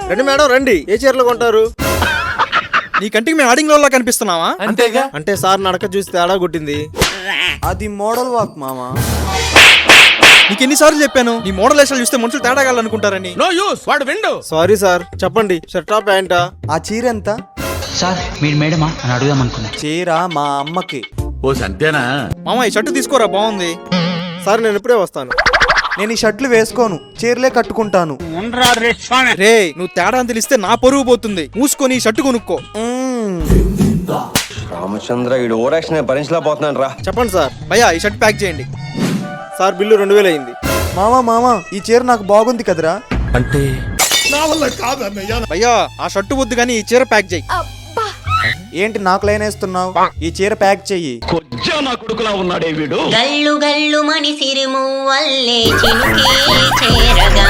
రండి మేడం రండి, ఏ చీరలు కొంటారు? నీ కంటికి మేము ఆడింగ్ లో కనిపిస్తున్నావా? అంతేగా. అంటే సార్ నడక చూసి తేడా కొట్టింది. అది మోడల్ వాక్ మామా. నీకు ఎన్నిసార్లు చెప్పాను నీ మోడల్ వేషాలు చూస్తే మనుషులు తేడాగాలనుకుంటారని. నో యూస్, వాడు విండు. సారీ సార్, చెప్పండి షర్టా ప్యాంటా? ఆ చీర ఎంత? సార్ మీరు మేడమా అని అడుగుదాం అనుకున్నా. చీర మా అమ్మకి. ఓ సంతేనా? మామ ఈ షర్టు తీసుకోరా, బాగుంది. సార్ నేను ఇప్పుడే వస్తాను. నేను ఈ షర్ట్లు వేసుకోను, చీరలే కట్టుకుంటాను. రే నువ్వు తేడా అని తెలిస్తే నా పరువు పోతుంది. మూసుకొని ఈ షర్టు కొనుక్కో. రామచంద్ర ఈ ఓవరాక్షన్ భరించలేకపోతున్నాను రా. చెప్పండి సార్. భయ్యా ఈ షర్ట్ ప్యాక్ చేయండి. సార్ బిల్లు 2000 అయింది. మామా ఈ చీర నాకు బాగుంది కదరా. అంటే భయ్యా ఆ షర్టు వద్దు కానీ ఈ చీర ప్యాక్ చేయి. ఏంటి నాకు లైన్ వేస్తున్నావు? ఈ చీర ప్యాక్ చెయ్యి. గల్లు గల్లు మణి సిరిమువ్వల్లే చినుకే చేరగా